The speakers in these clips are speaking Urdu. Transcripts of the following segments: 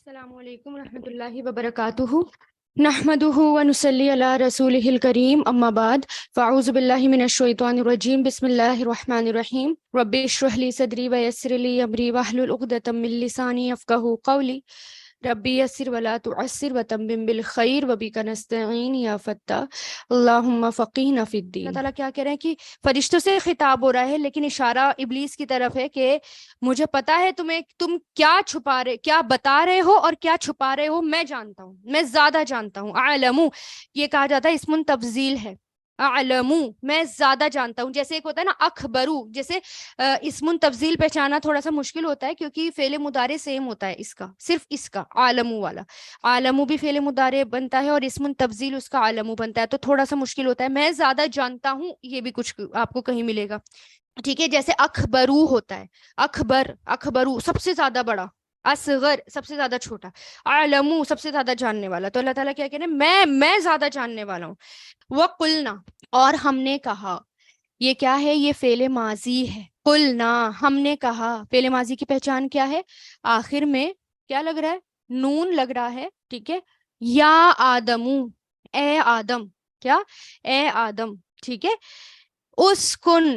السلام علیکم ورحمۃ اللہ وبرکاتہ نحمده ونصلی علی رسولہ الکریم اما بعد فاعوذ باللہ من الشیطان الرجیم بسم اللہ الرحمن الرحیم رب اشرح لی صدری ویسر لی امری واحلل عقدۃ من لسانی یفقہوا قولی ربی یسر ولا تعسر وتمم بالخیر وبک نستعین یا فتاح اللہم فقہنا فی الدین۔ اللہ تعالیٰ کیا کہہ رہے ہیں کہ فرشتوں سے خطاب ہو رہا ہے، لیکن اشارہ ابلیس کی طرف ہے کہ مجھے پتا ہے تم کیا بتا رہے ہو اور کیا چھپا رہے ہو، میں جانتا ہوں، میں زیادہ جانتا ہوں۔ اعلم یہ کہا جاتا ہے اسم تفضیل ہے، اعلم میں زیادہ جانتا ہوں۔ جیسے ایک ہوتا ہے نا اخبرو، جیسے اسم تفضیل پہچانا تھوڑا سا مشکل ہوتا ہے کیونکہ فعل مضارع سیم ہوتا ہے اس کا، صرف اس کا عالم والا، عالم بھی فعل مضارع بنتا ہے اور اسم تفضیل اس کا عالم بنتا ہے، تو تھوڑا سا مشکل ہوتا ہے۔ میں زیادہ جانتا ہوں، یہ بھی کچھ آپ کو کہیں ملے گا، ٹھیک ہے۔ جیسے اخبرو ہوتا ہے، اخبرو سب سے زیادہ بڑا، اصغر سب سے زیادہ چھوٹا، اعلمو سب سے زیادہ جاننے والا۔ تو اللہ تعالیٰ کیا کہہ رہے ہیں، میں زیادہ جاننے والا ہوں۔ وَقُلْنَا اور ہم نے کہا، یہ کیا ہے، یہ فعل ماضی ہے۔ قلنا ہم نے کہا، فعل ماضی کی پہچان کیا ہے، آخر میں کیا لگ رہا ہے، نون لگ رہا ہے، ٹھیک ہے۔ یا آدمو اے آدم، کیا اے آدم، ٹھیک ہے۔ اسکن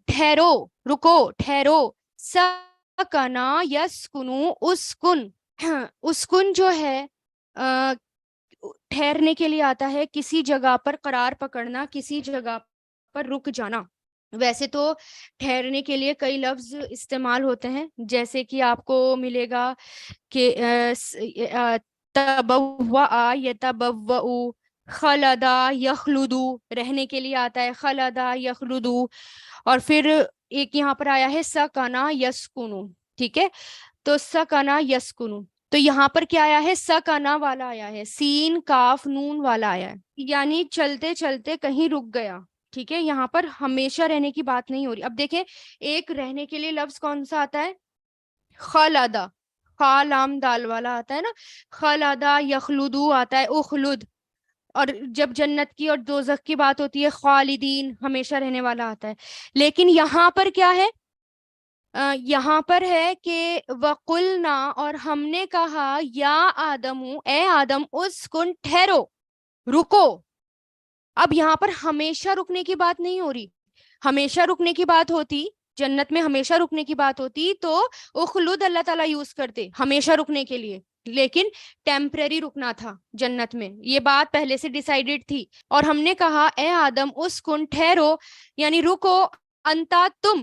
ٹھہرو، رکو، ٹھہرو، سکنا یسکنو اسکن، اسکن جو ہے ٹھہرنے کے لیے آتا ہے، کسی جگہ پر قرار پکڑنا، کسی جگہ پر رک جانا۔ ویسے تو ٹھہرنے کے لیے کئی لفظ استعمال ہوتے ہیں، جیسے کہ آپ کو ملے گا کہ تبوّا یتبوّؤ، خلدا یخلدو، رہنے کے لیے آتا ہے خلدا یخلدو، اور پھر ایک یہاں پر آیا ہے سکنا یسکنو، ٹھیک ہے۔ تو سکنا یسکنو، تو یہاں پر کیا آیا ہے، سکنا والا آیا ہے، سین کاف نون والا آیا ہے، یعنی چلتے چلتے کہیں رک گیا، ٹھیک ہے۔ یہاں پر ہمیشہ رہنے کی بات نہیں ہو رہی۔ اب دیکھیں ایک رہنے کے لیے لفظ کون سا آتا ہے، خلدا، خا لام دال والا آتا ہے نا، خلدا یخلدو آتا ہے، اخلد، اور جب جنت کی اور دوزخ کی بات ہوتی ہے خالدین، ہمیشہ رہنے والا آتا ہے۔ لیکن یہاں پر کیا ہے، یہاں پر ہے کہ وَقُلْنَا اور ہم نے کہا، یا آدم اے آدم، اسکن ٹھہرو، رکو۔ اب یہاں پر ہمیشہ رکنے کی بات نہیں ہو رہی، ہمیشہ رکنے کی بات ہوتی، جنت میں ہمیشہ رکنے کی بات ہوتی تو اخلد اللہ تعالیٰ یوز کرتے ہمیشہ رکنے کے لیے، لیکن ٹیمپرری رکنا تھا جنت میں، یہ بات پہلے سے ڈیسائیڈڈ تھی۔ اور ہم نے کہا اے آدم اسکن ٹھہرو، یعنی رکو، انتا تم،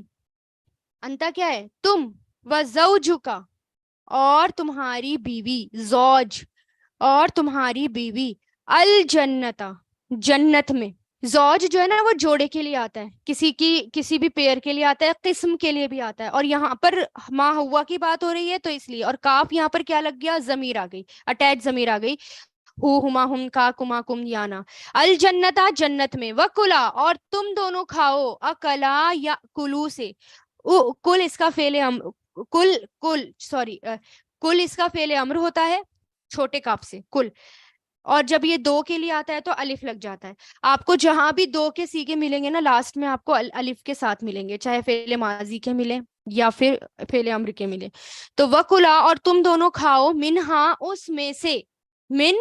انتا کیا ہے تم، وزوجکا اور تمہاری بیوی، زوج اور تمہاری بیوی، الجنتا جنت میں۔ زوج جو ہے نا وہ جوڑے کے لیے آتا ہے، کسی بھی پیئر کے لیے آتا ہے، قسم کے لیے بھی آتا ہے، اور یہاں پر ما ہوا کی بات ہو رہی ہے تو اس لیے، اور کاف یہاں پر کیا لگ گیا، ضمیر آ گئی، اٹیچ ضمیر آ گئی، ہو ہما ہم کا کما کم یانا، الجنتا جنت میں، وکلا اور تم دونوں کھاؤ، اکلا یا کلو سے، کل اس کا فعل کل اس کا فعل امر ہوتا ہے چھوٹے کاف سے، کل، اور جب یہ دو کے لیے آتا ہے تو الف لگ جاتا ہے۔ آپ کو جہاں بھی دو کے سیگے ملیں گے نا لاسٹ میں آپ کو الف کے ساتھ ملیں گے، چاہے فعل ماضی کے ملیں یا پھر فعل امر کے ملیں۔ تو وکلا اور تم دونوں کھاؤ، منہا اس میں سے، من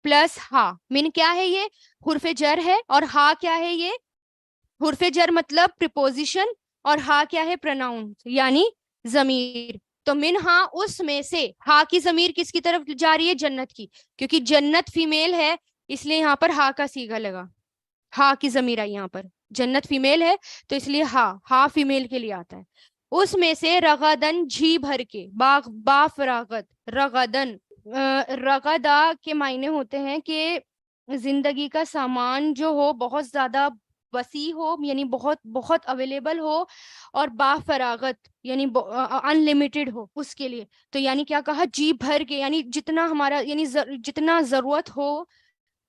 پلس ہا، من کیا ہے، یہ حرف جر ہے، اور ہا کیا ہے، یہ حرف جر مطلب پریپوزیشن، اور ہا کیا ہے، پروناؤن یعنی ضمیر۔ تو منہا اس میں سے، ہا کی ضمیر کس کی طرف جا رہی ہے، جنت کی، کیونکہ جنت فیمیل ہے اس لیے یہاں پر ہا کا سیگا لگا، ہا کی ضمیر آئی یہاں پر، جنت فیمیل ہے تو اس لیے ہا فیمیل کے لیے آتا ہے۔ اس میں سے رغدن جھی بھر کے، با فراغت، رغدن، رغدا کے معنی ہوتے ہیں کہ زندگی کا سامان جو ہو بہت زیادہ وسیع ہو، یعنی بہت بہت اویلیبل ہو، اور با فراغت یعنی ان لمیٹڈ ہو اس کے لیے۔ تو یعنی کیا کہا، جی بھر کے، یعنی جتنا ہمارا، یعنی جتنا ضرورت ہو،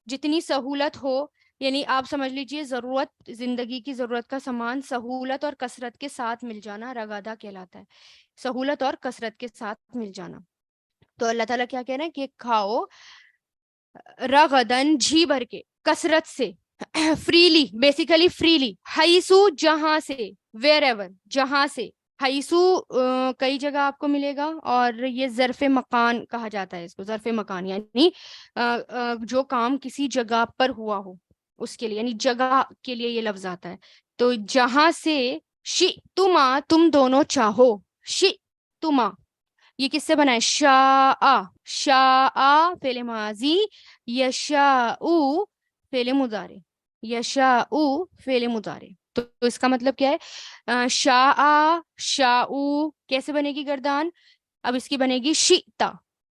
جتنی سہولت ہو، یعنی آپ سمجھ لیجئے ضرورت، زندگی کی ضرورت کا سامان سہولت اور کثرت کے ساتھ مل جانا رغدہ کہلاتا ہے، سہولت اور کثرت کے ساتھ مل جانا۔ تو اللہ تعالیٰ کیا کہہ رہے ہیں کہ کھاؤ رغدن جھی بھر کے، کثرت سے، فریلی، بیسیکلی فریلی، حیثو جہاں سے، ویئر ایور جہاں سے، حیثو کئی جگہ آپ کو ملے گا، اور یہ ظرف مکان کہا جاتا ہے اس کو، ظرف مکان یعنی جو کام کسی جگہ پر ہوا ہو اس کے لیے، یعنی جگہ کے لیے یہ لفظ آتا ہے. تو جہاں سے شئتما تم دونوں چاہو، شئتما یہ کس سے بنا ہے؟ شاء، شاء فعل ماضی، یشاء فعل مضارع، یشاء فعل مضارع. تو اس کا مطلب کیا ہے؟ شاء، شاء کیسے بنے گی گردان؟ اب اس کی بنے گی شئتا،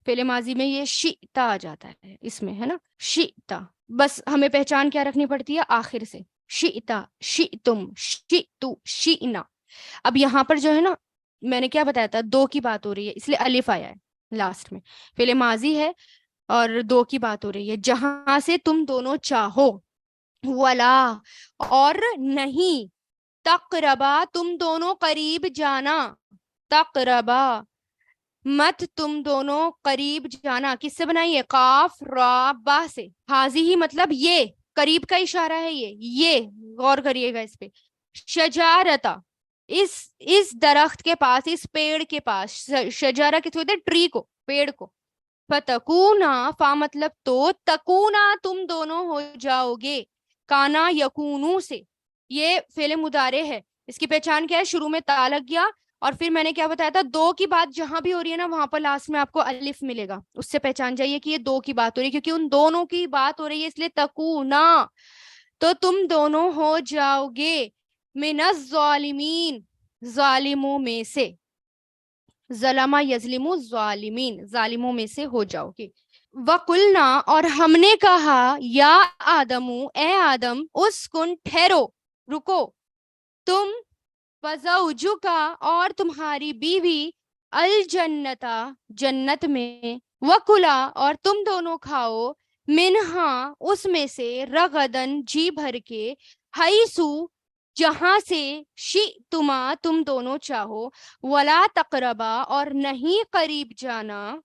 فعل ماضی میں یہ شئتا آ جاتا ہے اس میں، ہے نا، شئتا. بس ہمیں پہچان کیا رکھنی پڑتی ہے؟ آخر سے، شئتا، شئتم، شئتو، شئنا. اب یہاں پر جو ہے نا، میں نے کیا بتایا تھا، دو کی بات ہو رہی ہے اس لیے الف آیا ہے لاسٹ میں، فعل ماضی ہے اور دو کی بات ہو رہی ہے. جہاں سے تم دونوں چاہو، ولا اور نہیں، تقربا تم دونوں قریب جانا، تقربا مت تم دونوں قریب جانا. کس سے بنائی ہے؟ قاف را با سے. حاضی ہی مطلب یہ، قریب کا اشارہ ہے یہ غور کریے گا اس پہ. شجارتا اس درخت کے پاس، اس پیڑ کے پاس، شجارہ کس کو کہتے ہیں؟ ٹری کو، پیڑ کو. فتکونا فا مطلب تو، تکونا تم دونوں ہو جاؤ گے، کانا یکونو سے یہ فعل مضارع ہے. اس کی پہچان کیا ہے؟ شروع میں تا لگ گیا، اور پھر میں نے کیا بتایا تھا، دو کی بات جہاں بھی ہو رہی ہے نا وہاں پر لاسٹ میں آپ کو الف ملے گا، اس سے پہچان جائیے کہ یہ دو کی بات ہو رہی ہے، کیونکہ ان دونوں کی بات ہو رہی ہے اس لیے تکونا. تو تم دونوں ہو جاؤ گے من الظالمین ظالموں میں سے، ظلم یظلم الظالمین ظالموں میں سے ہو جاؤ گے. وَقُلْنَا اور ہم نے کہا، یا آدم اے آدم، اسکن ٹھہرو، رکو، تم وزوجکا اور تمہاری بیوی، الجنتا جنت میں، وکلا اور تم دونوں کھاؤ، منہا اس میں سے، رغدن جی بھر کے، حیثو جہاں سے، شئتما تم دونوں چاہو، ولا تقربا اور نہیں قریب جانا،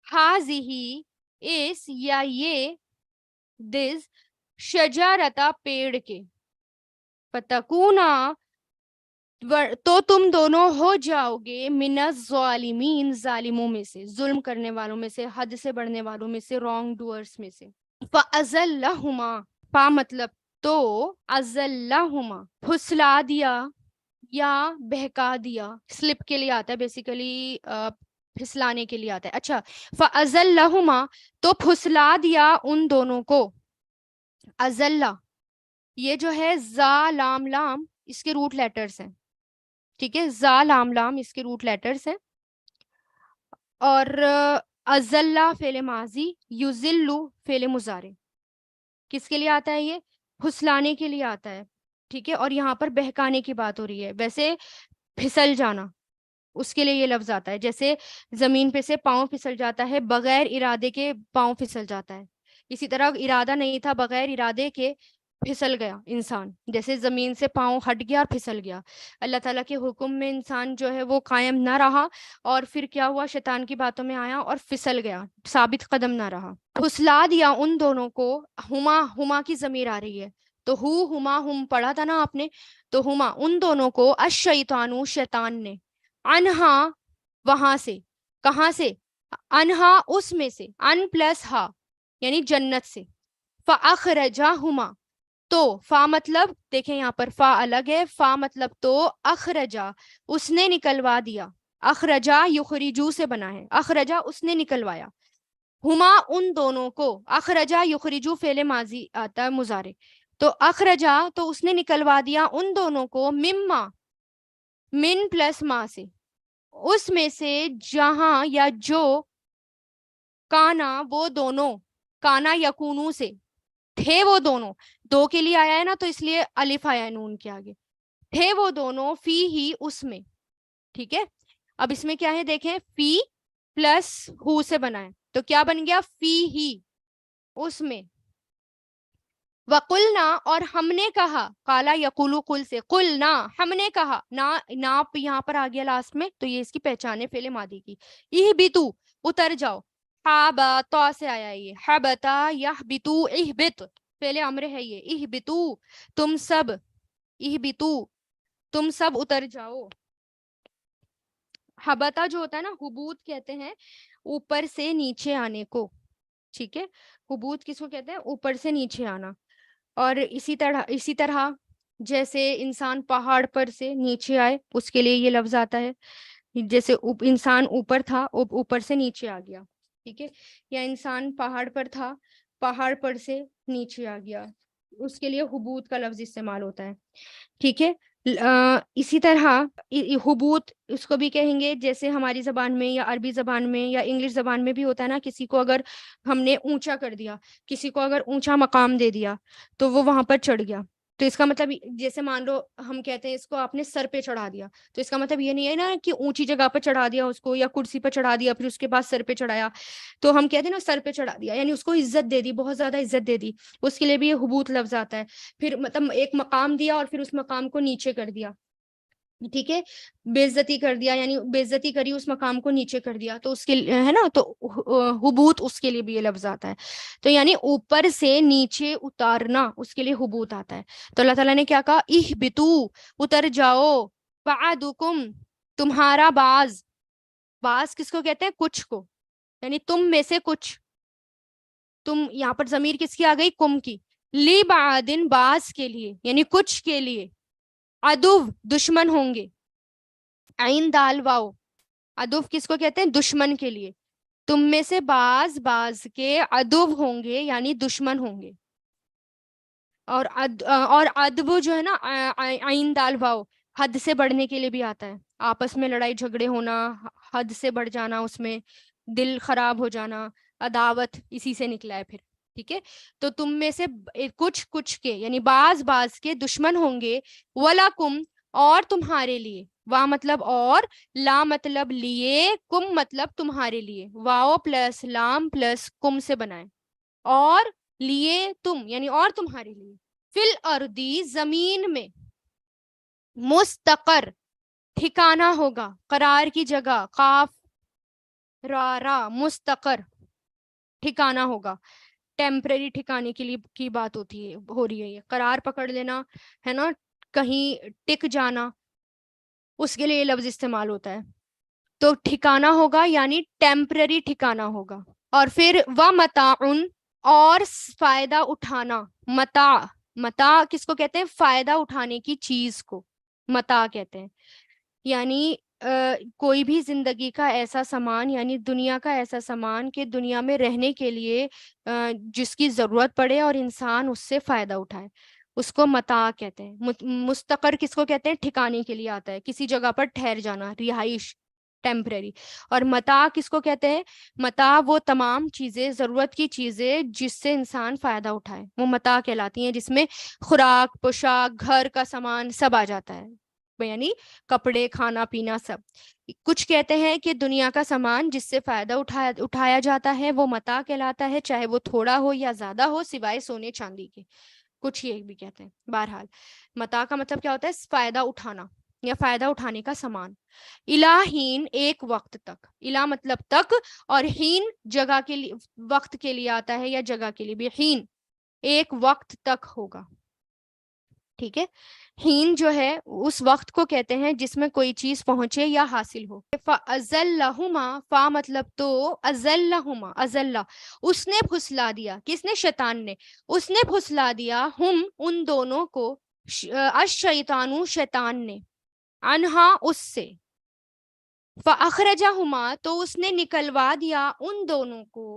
ہاذہی اس یا یہ، دس شجارتا پیڑ کے، فتکونا تو تم دونوں ہو جاؤ گے، من الظالمین ظالموں میں سے، ظلم کرنے والوں میں سے، حد سے بڑھنے والوں میں سے، رانگ ڈوئرس میں سے. فَأَزَلَّهُمَا فا مطلب تو، ازلہما پھسلا دیا یا بہکا دیا، سلپ کے لیے آتا ہے بیسیکلی، پھسلانے کے لیے آتا ہے. اچھا، فَأَزَلَّهُمَا تو پھسلا دیا ان دونوں کو. ازلہ یہ جو ہے زا لام لام اس کے روٹ لیٹرز ہیں، ٹھیک ہے، زا لام لام اس کے روٹ لیٹرز ہیں. اور ازلہ فعل ماضی، یذلو فعل مضارع. کس کے لیے آتا ہے؟ یہ پھسلانے کے لیے آتا ہے، ٹھیک ہے. اور یہاں پر بہکانے کی بات ہو رہی ہے. ویسے پھسل جانا اس کے لیے یہ لفظ آتا ہے، جیسے زمین پہ سے پاؤں پھسل جاتا ہے، بغیر ارادے کے پاؤں پھسل جاتا ہے. اسی طرح ارادہ نہیں تھا، بغیر ارادے کے پھسل گیا انسان، جیسے زمین سے پاؤں ہٹ گیا اور پھسل گیا. اللہ تعالیٰ کے حکم میں انسان جو ہے وہ قائم نہ رہا، اور پھر کیا ہوا؟ شیطان کی باتوں میں آیا اور پھسل گیا، ثابت قدم نہ رہا. پھسلا دیا ان دونوں کو، ہما ہما کی ضمیر آ رہی ہے، تو ہما ہم پڑھا تھا نا آپ نے، تو ہما ان دونوں کو، الشیطان شیطان نے، انہا وہاں سے، کہاں سے؟ انہا اس میں سے، ان پلس ہا یعنی جنت سے. فاخرجاہما تو، فا مطلب دیکھیں یہاں پر فا الگ ہے، فا مطلب تو، اخرجا اس نے نکلوا دیا، اخرجا یخرجو سے بنا ہے، اخرجا اس نے نکلوایا، ہما ان دونوں کو، اخرجا یخرجو فعل ماضی آتا ہے مضارع، تو اخرجا تو اس نے نکلوا دیا ان دونوں کو، مما من پلس ما سے، اس میں سے، جہاں یا جو، کانا وہ دونوں، کانا یکونو سے تھے وہ دونوں، دو کے لیے آیا ہے نا تو اس لیے الف آیا ہے نون کے آگے، تھے وہ دونوں، فی ہی اس میں، ٹھیک ہے. اب اس میں کیا ہے دیکھیں، فی پلس ہو سے بنا ہے، تو کیا بن گیا؟ فی ہی اس میں. وَقُلْنَا اور ہم نے کہا، قالا یقولو قل سے، قلنا ہم نے کہا، نا یہاں پر آ گیا لاسٹ میں، تو یہ اس کی پہچان ہے فعل ماضی کی. اہبتو اتر جاؤ، حابتا سے آیا یہ، حبتا یحبتو، اہبت فعل امر ہے یہ، اہبتو تم سب، اہبتو تم سب اتر جاؤ. ہبتا جو ہوتا ہے نا، حبوط کہتے ہیں اوپر سے نیچے آنے کو، ٹھیک ہے. حبوط کس کو کہتے ہیں؟ اوپر سے نیچے آنا. اور اسی طرح جیسے انسان پہاڑ پر سے نیچے آئے اس کے لیے یہ لفظ آتا ہے. جیسے انسان اوپر تھا، اوپر سے نیچے آ گیا، ٹھیک ہے. یا انسان پہاڑ پر تھا، پہاڑ پر سے نیچے آ گیا، اس کے لیے حبوط کا لفظ استعمال ہوتا ہے، ٹھیک ہے. اسی طرح حبوط اس کو بھی کہیں گے، جیسے ہماری زبان میں یا عربی زبان میں یا انگلش زبان میں بھی ہوتا ہے نا، کسی کو اگر ہم نے اونچا کر دیا، کسی کو اگر اونچا مقام دے دیا تو وہ وہاں پر چڑھ گیا. تو اس کا مطلب جیسے مان لو ہم کہتے ہیں اس کو آپ نے سر پہ چڑھا دیا، تو اس کا مطلب یہ نہیں ہے نا کہ اونچی جگہ پہ چڑھا دیا اس کو، یا کرسی پہ چڑھا دیا پھر اس کے بعد سر پہ چڑھایا. تو ہم کہتے ہیں نا سر پہ چڑھا دیا، یعنی اس کو عزت دے دی، بہت زیادہ عزت دے دی. اس کے لیے بھی یہ حبوط لفظ آتا ہے. پھر مطلب ایک مقام دیا اور پھر اس مقام کو نیچے کر دیا، ٹھیک ہے. بے عزتی کر دیا، یعنی بے عزتی کری، اس مقام کو نیچے کر دیا، تو اس کے ہے نا، تو حبوط اس کے لیے بھی یہ لفظ آتا ہے. تو یعنی اوپر سے نیچے اتارنا، اس کے لیے حبوط آتا ہے. تو اللہ تعالیٰ نے کیا کہا؟ اہبتو، اتر جاؤ، بعدکم، تمہارا بعض. بعض کس کو کہتے ہیں؟ کچھ کو، یعنی تم میں سے کچھ. تم یہاں پر ضمیر کس کی آ گئی؟ کم کی. لی بعدن، بعض کے لیے، یعنی کچھ کے لیے. عدو، دشمن ہوں گے. عین دال واو، عدو کس کو کہتے ہیں؟ دشمن کے لیے. تم میں سے بعض کے عدو ہوں گے، یعنی دشمن ہوں گے. اور ادب جو ہے نا، عین دال واو، حد سے بڑھنے کے لیے بھی آتا ہے. آپس میں لڑائی جھگڑے ہونا، حد سے بڑھ جانا، اس میں دل خراب ہو جانا، عداوت اسی سے نکلا ہے پھر، ٹھیک ہے. تو تم میں سے کچھ کے، یعنی بعض کے دشمن ہوں گے. وَلَکُمْ، اور تمہارے لیے. وا مطلب اور، لا مطلب لیے، کم مطلب تمہارے لیے. واؤ پلس لام پلس کم سے بنائے. اور لیے تم، یعنی اور تمہارے لیے. فل اردی، زمین میں. مستقر، ٹھکانا ہوگا، قرار کی جگہ، قاف را، مستقر، ٹھکانا ہوگا. ٹیمپرری ٹھکانے کے لیے کی بات ہوتی ہے، ہو رہی ہے یہ. قرار پکڑ لینا ہے نا، کہیں ٹک جانا، اس کے لیے یہ لفظ استعمال ہوتا ہے. تو ٹھکانا ہوگا یعنی ٹیمپرری ٹھکانا ہوگا. اور پھر وَمَتَاعٌ، اور فائدہ اٹھانا. متاع کس کو کہتے ہیں؟ فائدہ اٹھانے کی چیز کو متاع کہتے ہیں. یعنی کوئی بھی زندگی کا ایسا سامان، یعنی دنیا کا ایسا سامان کہ دنیا میں رہنے کے لیے جس کی ضرورت پڑے اور انسان اس سے فائدہ اٹھائے، اس کو متاع کہتے ہیں. مستقر کس کو کہتے ہیں؟ ٹھکانے کے لیے آتا ہے، کسی جگہ پر ٹھہر جانا، رہائش، ٹیمپرری. اور متاع کس کو کہتے ہیں؟ متاع وہ تمام چیزیں، ضرورت کی چیزیں جس سے انسان فائدہ اٹھائے، وہ متاع کہلاتی ہیں، جس میں خوراک، پوشاک، گھر کا سامان سب آ جاتا ہے، یعنی کپڑے، کھانا پینا سب. کچھ کہتے ہیں کہ دنیا کا سامان جس سے فائدہ اٹھایا جاتا ہے وہ متاع کہلاتا ہے، چاہے وہ تھوڑا ہو یا زیادہ ہو، سوائے سونے چاندی کے. کچھ یہ بھی کہتے ہیں. بہرحال متاع کا مطلب کیا ہوتا ہے؟ فائدہ اٹھانا یا فائدہ اٹھانے کا سامان. الہین، ایک وقت تک. الہ مطلب تک، اور ہین جگہ کے لیے، وقت کے لیے آتا ہے، یا جگہ کے لیے بھی. ہین ایک وقت تک ہوگا، ٹھیک ہے. ہین جو ہے اس وقت کو کہتے ہیں جس میں کوئی چیز پہنچے یا حاصل ہو. فَأَزَلَّهُمَا، فا مطلب تو، أَزَلَّهُمَا، أَزَلَّ، اس نے پھسلا دیا. کس نے؟ شیطان نے. اس نے پھسلا دیا، ہم ان دونوں کو، الشیطان، شیطان نے، عنہا اس سے. فَأَخْرَجَهُمَا، تو اس نے نکلوا دیا ان دونوں کو،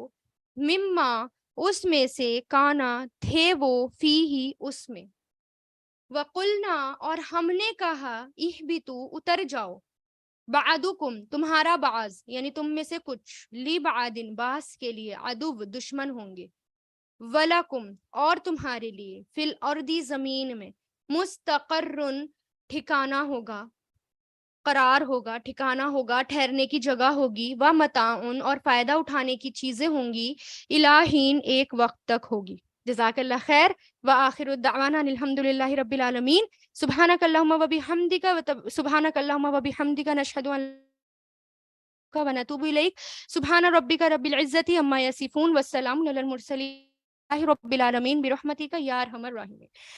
مما، اس میں سے، کانا، تھے وہ، فیہی، اس میں. وَقُلْنَا، اور ہم نے کہا، اِہْبِطُوا، اتر جاؤ. بعدکم، تمہارا بعض، یعنی تم میں سے کچھ، لی بعدن، بعض کے لیے، عدو، دشمن ہوں گے. وَلَکُمْ، اور تمہارے لیے، فی الارض، زمین میں، مستقرن، ٹھکانا ہوگا، قرار ہوگا، ٹھکانا ہوگا، ٹھہرنے کی جگہ ہوگی. وَمَتَاعٌ، اور فائدہ اٹھانے کی چیزیں ہوں گی. الہین، ایک وقت تک ہوگی. جزاک اللہ خیر. وآخر الدعوانا الحمد للہ رب العالمین. سبحانک اللہم وبحمدک، سبحانک اللہم وبحمدک، نشہد ان ونتوب الیک. سبحان ربک رب العزت عما یصفون، والسلام علی المرسلین، رب العالمین، برحمتک یا ارحم الراحمین.